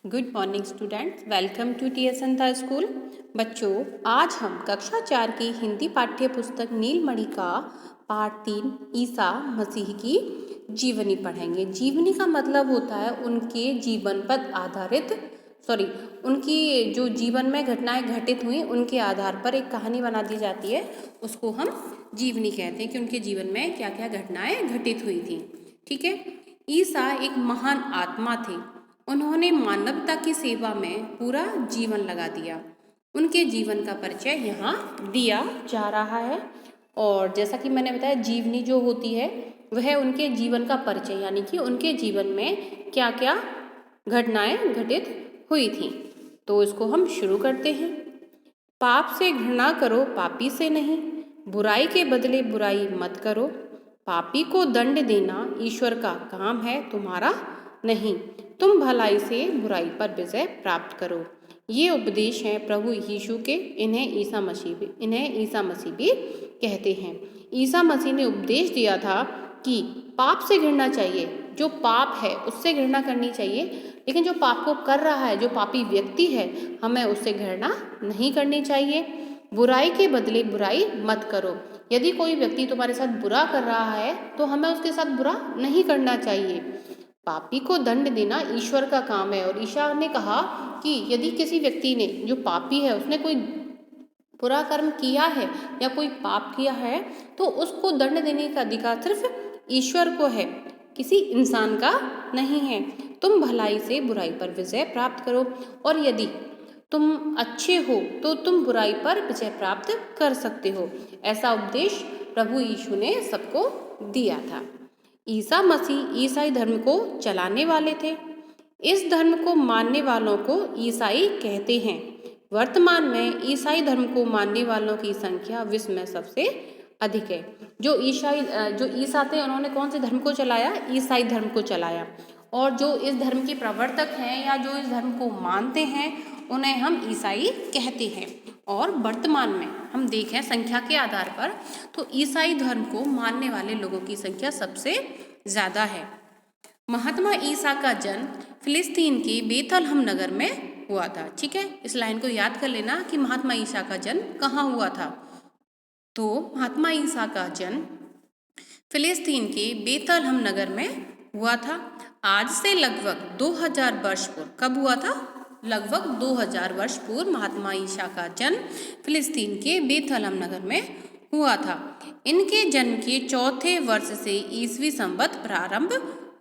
Good morning students, welcome to T S Santha school. बच्चों, आज हम कक्षा 4 की हिंदी पाठ्य पुस्तक नीलमणि का पाठ 3 ईसा मसीह की जीवनी पढ़ेंगे। जीवनी का मतलब होता है उनके जीवन पर आधारित उनकी जो जीवन में घटनाएं घटित हुई उनके आधार पर एक कहानी बना दी जाती है, उसको हम जीवनी कहते हैं कि उनके जीवन में क्या क्या घटनाएं घटित हुई थी। ठीक है। ईसा एक महान आत्मा थे। उन्होंने मानवता की सेवा में पूरा जीवन लगा दिया। उनके जीवन का परिचय यहाँ दिया जा रहा है। और जैसा कि मैंने बताया, जीवनी जो होती है वह उनके जीवन का परिचय, यानी कि उनके जीवन में क्या क्या घटनाएं घटित हुई थी। तो इसको हम शुरू करते हैं। पाप से घृणा करो, पापी से नहीं। बुराई के बदले बुराई मत करो। पापी को दंड देना ईश्वर का काम है, तुम्हारा नहीं। तुम भलाई से बुराई पर विजय प्राप्त करो। ये उपदेश हैं प्रभु यीशु के। इन्हें ईसा मसीह भी कहते हैं। ईसा मसीह ने उपदेश दिया था कि पाप से घृणा चाहिए, जो पाप है उससे घृणा करनी चाहिए, लेकिन जो पाप को कर रहा है, जो पापी व्यक्ति है, हमें उससे घृणा नहीं करनी चाहिए। बुराई के बदले बुराई मत करो। यदि कोई व्यक्ति तुम्हारे साथ बुरा कर रहा है तो हमें उसके साथ बुरा नहीं करना चाहिए। पापी को दंड देना ईश्वर का काम है। और ईशा ने कहा कि यदि किसी व्यक्ति ने, जो पापी है, उसने कोई बुरा कर्म किया है या कोई पाप किया है, तो उसको दंड देने का अधिकार सिर्फ ईश्वर को है, किसी इंसान का नहीं है। तुम भलाई से बुराई पर विजय प्राप्त करो, और यदि तुम अच्छे हो तो तुम बुराई पर विजय प्राप्त कर सकते हो। ऐसा उपदेश प्रभु यीशु ने सबको दिया था। ईसा मसीह ईसाई धर्म को चलाने वाले थे। इस धर्म को मानने वालों को ईसाई कहते हैं। वर्तमान में ईसाई धर्म को मानने वालों की संख्या विश्व में सबसे अधिक है। जो ईसा थे, उन्होंने कौन से धर्म को चलाया? ईसाई धर्म को चलाया। और जो इस धर्म के प्रवर्तक हैं या जो इस धर्म को मानते हैं, उन्हें हम ईसाई कहते हैं। और वर्तमान में हम देखें संख्या के आधार पर, तो ईसाई धर्म को मानने वाले लोगों की संख्या सबसे ज़्यादा है। महात्मा ईसा का जन्म फिलिस्तीन के बेथलहम नगर में हुआ था। ठीक है, इस लाइन को याद कर लेना कि महात्मा ईसा का जन्म कहाँ हुआ था। तो महात्मा ईसा का जन्म फिलिस्तीन के बेथलहम नगर में हुआ था। आज से लगभग 2000 वर्ष पूर्व। कब हुआ था? लगभग 2000 वर्ष पूर्व महात्मा ईसा का जन्म फिलिस्तीन के बेथलहम नगर में हुआ था। इनके जन्म के चौथे वर्ष से ईसवी संवत प्रारंभ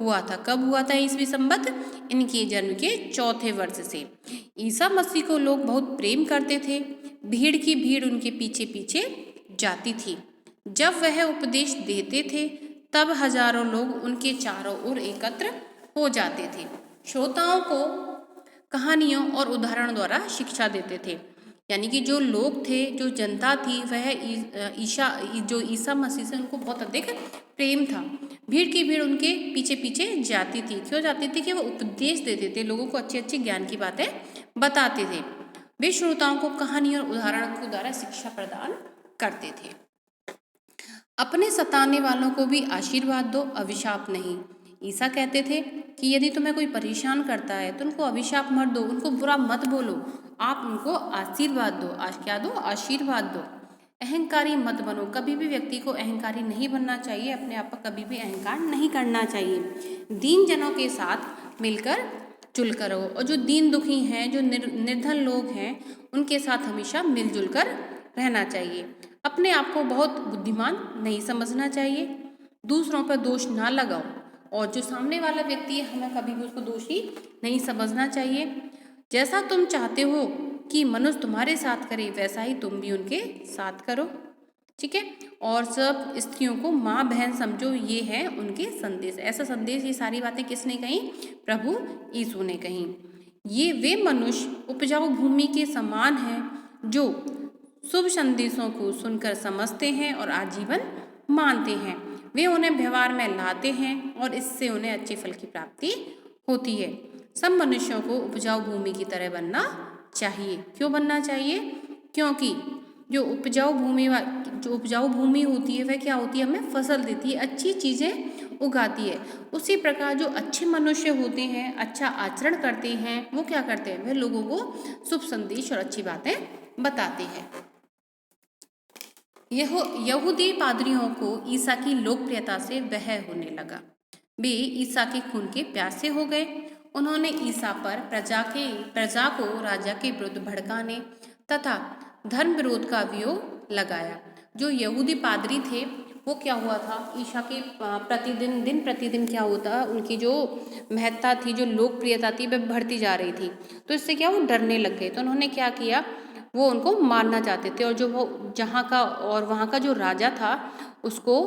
हुआ था। कब हुआ था ईसवी संवत? इनके जन्म के चौथे वर्ष से। ईसा मसीह को लोग बहुत प्रेम करते थे। भीड़ की भीड़ उनके पीछे पीछे जाती थी। जब वह उपदेश देते थे तब हजारों लोग उनके चारों ओर एकत्र हो जाते थे। श्रोताओं को कहानियों और उदाहरण द्वारा शिक्षा देते थे। यानी कि जो लोग थे, जो जनता थी, वह ईसा मसीह से उनको बहुत अधिक प्रेम था। भीड़ की भीड़ उनके पीछे पीछे जाती थी। क्यों जाती थी? कि वो उपदेश देते थे, लोगों को अच्छी अच्छी ज्ञान की बातें बताते थे। वे श्रोताओं को कहानी और उदाहरण के द्वारा शिक्षा प्रदान करते थे। अपने सताने वालों को भी आशीर्वाद दो, अभिशाप नहीं। ईसा कहते थे कि यदि तुम्हें कोई परेशान करता है तो उनको अभिशाप मत दो, उनको बुरा मत बोलो, आप उनको आशीर्वाद दो। क्या दो? आशीर्वाद दो। अहंकारी मत बनो। कभी भी व्यक्ति को अहंकारी नहीं बनना चाहिए, अपने आप पर कभी भी अहंकार नहीं करना चाहिए। दीन जनों के साथ मिलकर जुलकर रहो, और जो दीन दुखी हैं, जो निर्धन लोग हैं, उनके साथ हमेशा मिलजुल कर रहना चाहिए। अपने आप को बहुत बुद्धिमान नहीं समझना चाहिए। दूसरों पर दोष ना लगाओ, और जो सामने वाला व्यक्ति है, हमें कभी भी उसको दोषी नहीं समझना चाहिए। जैसा तुम चाहते हो कि मनुष्य तुम्हारे साथ करे, वैसा ही तुम भी उनके साथ करो। ठीक है। और सब स्त्रियों को माँ बहन समझो, ये है उनके संदेश। ऐसा संदेश, ये सारी बातें किसने कही? प्रभु यीशु ने कही। ये वे मनुष्य उपजाऊ भूमि के समान हैं जो शुभ संदेशों को सुनकर समझते हैं और आजीवन मानते हैं। वे उन्हें व्यवहार में लाते हैं और इससे उन्हें अच्छे फल की प्राप्ति होती है। सब मनुष्यों को उपजाऊ भूमि की तरह बनना चाहिए। क्यों बनना चाहिए? क्योंकि जो उपजाऊ भूमि होती है, वह क्या होती है? हमें फसल देती है, अच्छी चीज़ें उगाती है। उसी प्रकार जो अच्छे मनुष्य होते हैं, अच्छा आचरण करते हैं, वो क्या करते हैं, वे लोगों को शुभ संदेश और अच्छी बातें बताते हैं। यहूदी पादरियों को ईसा की लोकप्रियता से वह होने लगा। वे ईसा के खून के प्यासे हो गए। उन्होंने ईसा पर प्रजा को राजा के विरुद्ध भड़काने तथा धर्म विरोध का अभियोग लगाया। जो यहूदी पादरी थे वो क्या हुआ था, ईसा के दिन प्रतिदिन क्या होता, उनकी जो महत्ता थी, जो लोकप्रियता थी, वह बढ़ती जा रही थी। तो इससे क्या, वो डरने लग गए। तो उन्होंने क्या किया, वो उनको मारना चाहते थे। और जो वो जहाँ का और वहाँ का जो राजा था उसको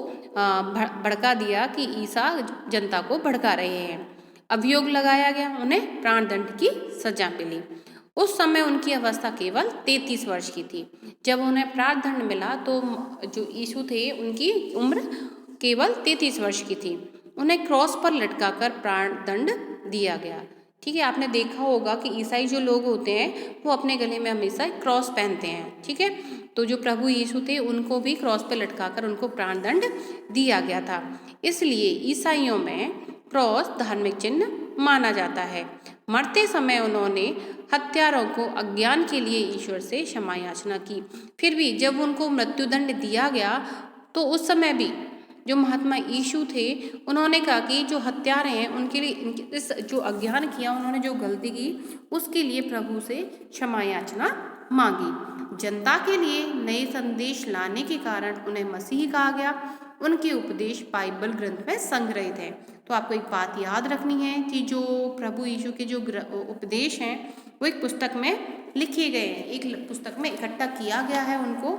भड़का दिया कि ईसा जनता को भड़का रहे हैं। अभियोग लगाया गया, उन्हें प्राणदंड की सजा मिली। उस समय उनकी अवस्था केवल 33 वर्ष की थी। जब उन्हें प्राणदंड मिला तो जो यीशु थे उनकी उम्र केवल 33 वर्ष की थी। उन्हें क्रॉस पर लटकाकर प्राणदंड दिया गया। ठीक है, आपने देखा होगा कि ईसाई जो लोग होते हैं वो अपने गले में हमेशा क्रॉस पहनते हैं। ठीक है, तो जो प्रभु यीशु थे उनको भी क्रॉस पर लटकाकर उनको प्राणदंड दिया गया था। इसलिए ईसाइयों में क्रॉस धार्मिक चिन्ह माना जाता है। मरते समय उन्होंने हत्यारों को अज्ञान के लिए ईश्वर से क्षमा याचना की। फिर भी जब उनको मृत्युदंड दिया गया तो उस समय भी जो महात्मा यीशु थे उन्होंने कहा कि जो हत्यारे हैं उनके लिए इस जो अज्ञान किया, उन्होंने जो गलती की उसके लिए प्रभु से क्षमा याचना मांगी। जनता के लिए नए संदेश लाने के कारण उन्हें मसीह कहा गया। उनके उपदेश बाइबल ग्रंथ में संग्रहित है। तो आपको एक बात याद रखनी है कि जो प्रभु यीशु के जो उपदेश हैं वो एक पुस्तक में लिखे गए हैं, एक पुस्तक में इकट्ठा किया गया है उनको,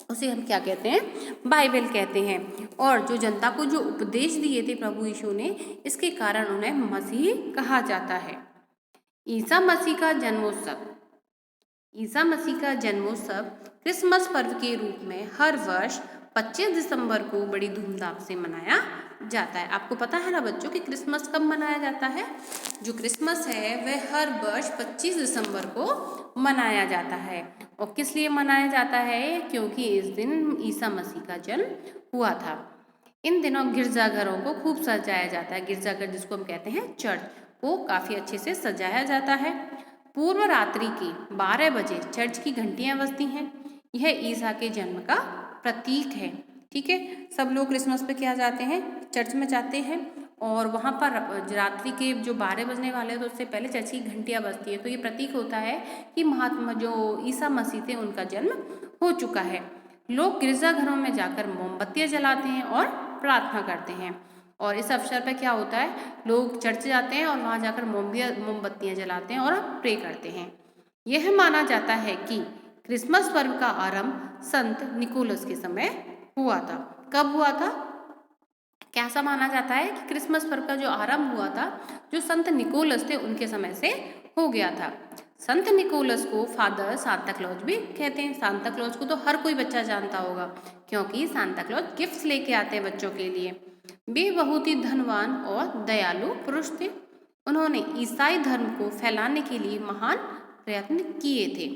उसे हम क्या कहते हैं, बाइबल कहते हैं। और जो जनता को जो उपदेश दिए थे प्रभु यीशु ने, इसके कारण उन्हें मसीह कहा जाता है। ईसा मसीह का जन्मोत्सव। ईसा मसीह का जन्मोत्सव क्रिसमस पर्व के रूप में हर वर्ष 25 दिसंबर को बड़ी धूमधाम से मनाया जाता है। आपको पता है ना बच्चों कि क्रिसमस कब मनाया जाता है? जो क्रिसमस है वह हर वर्ष 25 दिसंबर को मनाया जाता है। और किस लिए मनाया जाता है? क्योंकि इस दिन ईसा मसीह का जन्म हुआ था। इन दिनों गिरजाघरों को खूब सजाया जाता है। गिरजाघर जिसको हम कहते हैं चर्च, को काफ़ी अच्छे से सजाया जाता है। पूर्व रात्रि के 12 बजे चर्च की घंटियां बजती हैं। यह ईसा के जन्म का प्रतीक है। ठीक है, सब लोग क्रिसमस पे क्या जाते हैं, चर्च में जाते हैं और वहाँ पर रात्रि के जो 12 बजने वाले हैं तो उससे पहले चर्च की घंटियां बजती है। तो ये प्रतीक होता है कि महात्मा जो ईसा मसीह थे उनका जन्म हो चुका है। लोग गिरजाघरों में जाकर मोमबत्तियाँ जलाते हैं और प्रार्थना करते हैं। और इस अवसर पर क्या होता है, लोग चर्च जाते हैं और वहाँ जाकर मोमबत्तियाँ जलाते हैं और प्रे करते हैं। यह माना जाता है कि क्रिसमस पर्व का आरंभ संत निकोलस के समय हुआ था। कब हुआ था? कैसा माना जाता है कि क्रिसमस पर्व का जो आरंभ हुआ था, जो संत निकोलस थे उनके समय से हो गया था। संत निकोलस को फादर सांता क्लॉज भी कहते हैं। सांता क्लॉज को तो हर कोई बच्चा जानता होगा क्योंकि सांता क्लॉज गिफ्ट्स लेके आते हैं बच्चों के लिए। वे बहुत ही धनवान और दयालु पुरुष थे। उन्होंने ईसाई धर्म को फैलाने के लिए महान प्रयत्न किए थे।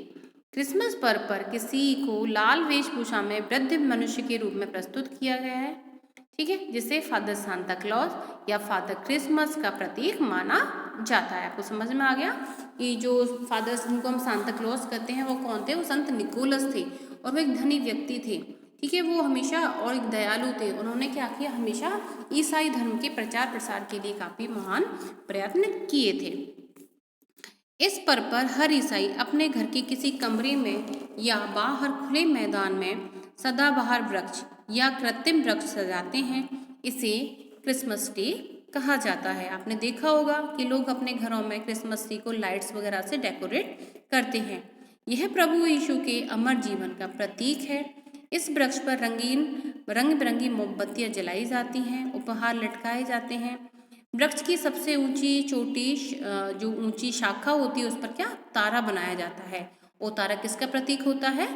क्रिसमस पर्व पर किसी को लाल वेशभूषा में वृद्ध मनुष्य के रूप में प्रस्तुत किया गया है। ठीक है, जिसे फादर सांता क्लॉज या फादर क्रिसमस का प्रतीक माना जाता है। आपको समझ में आ गया कि जो फादर्स जिनको हम सांता क्लॉज कहते हैं वो कौन थे? वो संत निकोलस थे और वो एक धनी व्यक्ति थे। ठीक है, वो हमेशा और एक दयालु थे। उन्होंने क्या किया, हमेशा ईसाई धर्म के प्रचार प्रसार के लिए काफ़ी महान प्रयत्न किए थे। इस पर्व पर हर ईसाई अपने घर के किसी कमरे में या बाहर खुले मैदान में सदाबहार वृक्ष या कृत्रिम वृक्ष सजाते हैं। इसे क्रिसमस ट्री कहा जाता है। आपने देखा होगा कि लोग अपने घरों में क्रिसमस ट्री को लाइट्स वगैरह से डेकोरेट करते हैं। यह प्रभु यीशु के अमर जीवन का प्रतीक है। इस वृक्ष पर रंग बिरंगी मोमबत्तियाँ जलाई जाती हैं, उपहार लटकाए जाते हैं। वृक्ष की सबसे ऊंची चोटी जो ऊंची शाखा होती है उस पर क्या, तारा बनाया जाता है। वो तारा किसका प्रतीक होता है?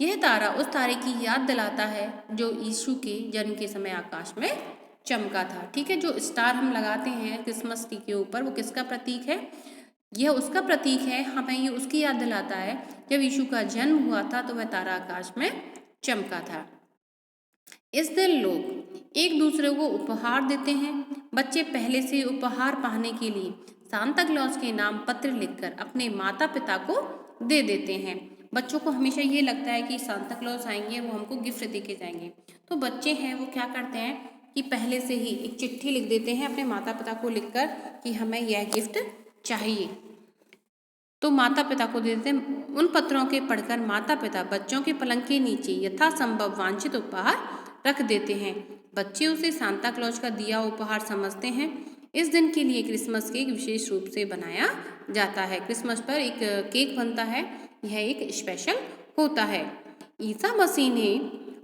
यह तारा उस तारे की याद दिलाता है जो यीशु के जन्म के समय आकाश में चमका था। ठीक है, जो स्टार हम लगाते हैं क्रिसमस ट्री के ऊपर वो किसका प्रतीक है? यह उसका प्रतीक है। हमें ये उसकी याद दिलाता है जब यीशु का जन्म हुआ था तो वह तारा आकाश में चमका था। इस दिन लोग एक दूसरे को उपहार देते हैं। बच्चे पहले से उपहार पाने के लिए सांता क्लॉज के नाम पत्र लिखकर अपने माता पिता को दे देते हैं। बच्चों को हमेशा ये लगता है कि सांता क्लॉज आएंगे, वो हमको गिफ्ट दे के जाएंगे। तो बच्चे हैं वो क्या करते हैं कि पहले से ही एक चिट्ठी लिख देते हैं अपने माता पिता को लिखकर कि हमें यह गिफ्ट चाहिए। तो माता पिता को दे देते हैं। उन पत्रों के पढ़कर माता पिता बच्चों के पलंग के नीचे यथासंभव वांछित उपहार रख देते हैं। बच्चे उसे सांता क्लॉज का दिया उपहार समझते हैं। इस दिन के लिए क्रिसमस केक विशेष रूप से बनाया जाता है। क्रिसमस पर एक केक बनता है, यह एक स्पेशल होता है। ईसा मसीह ने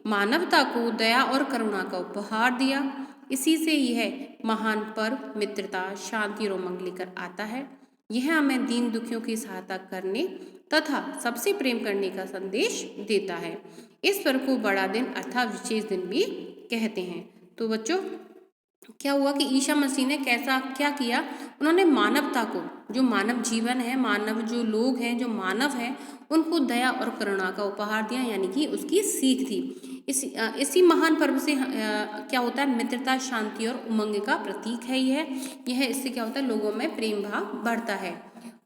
मानवता को दया और करुणा का उपहार दिया। इसी से यह महान पर्व मित्रता, शांति और उमंग लेकर आता है। यह हमें दीन दुखियों की सहायता करने तथा सबसे प्रेम करने का संदेश देता है। इस पर्व को बड़ा दिन अर्थात विशेष दिन भी कहते हैं। तो बच्चों क्या हुआ कि ईसा मसीह ने क्या किया, उन्होंने मानवता को, जो मानव जीवन है, मानव जो लोग हैं, जो मानव हैं, उनको दया और करुणा का उपहार दिया, यानी कि उसकी सीख थी। इसी महान पर्व से क्या होता है, मित्रता, शांति और उमंग का प्रतीक है यह इससे क्या होता है, लोगों में प्रेम भाव बढ़ता है।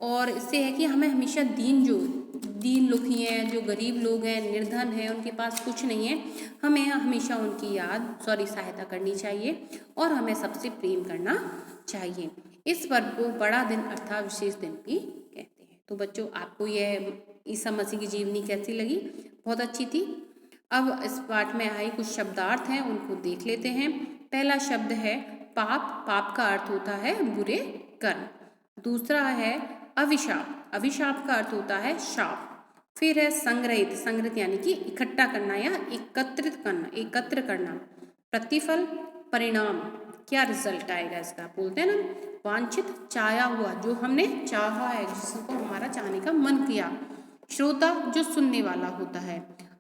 और इससे है कि हमें हमेशा दीन दुखी हैं, जो गरीब लोग हैं, निर्धन हैं, उनके पास कुछ नहीं है, हमें हमेशा उनकी सहायता करनी चाहिए और हमें सबसे प्रेम करना चाहिए। इस पर्व को बड़ा दिन अर्थात विशेष दिन भी कहते हैं। तो बच्चों आपको यह ईसा मसीह की जीवनी कैसी लगी? बहुत अच्छी थी। अब इस पाठ में आए कुछ शब्दार्थ हैं, उनको देख लेते हैं। पहला शब्द है पाप। पाप का अर्थ होता है बुरे कर्म। दूसरा है अभिशाप। अभिशाप का अर्थ होता है शाप। फिर है संग्रहित। संग्रहित यानी कि इकट्ठा करना या एकत्र करना। प्रतिफल, परिणाम, क्या रिजल्ट आएगा इसका, बोलते हैं ना। वांछित, चाया हुआ, जो हमने चाहा है, जिसको हमारा चाहने का मन किया। श्रोता, जो सुनने वाला होता है।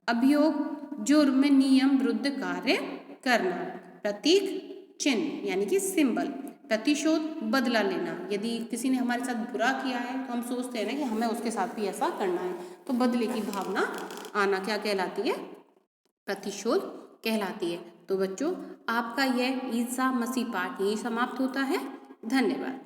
अभियोग, जुर्म, नियम विरुद्ध कार्य करना। प्रतीक, चिन्ह यानी कि सिंबल। प्रतिशोध, बदला लेना। यदि किसी ने हमारे साथ बुरा किया है तो हम सोचते हैं ना कि हमें उसके साथ भी ऐसा करना है, तो बदले की भावना आना क्या कहलाती है? प्रतिशोध कहलाती है। तो बच्चों आपका यह ईसा मसीह पाठ यही समाप्त होता है। धन्यवाद।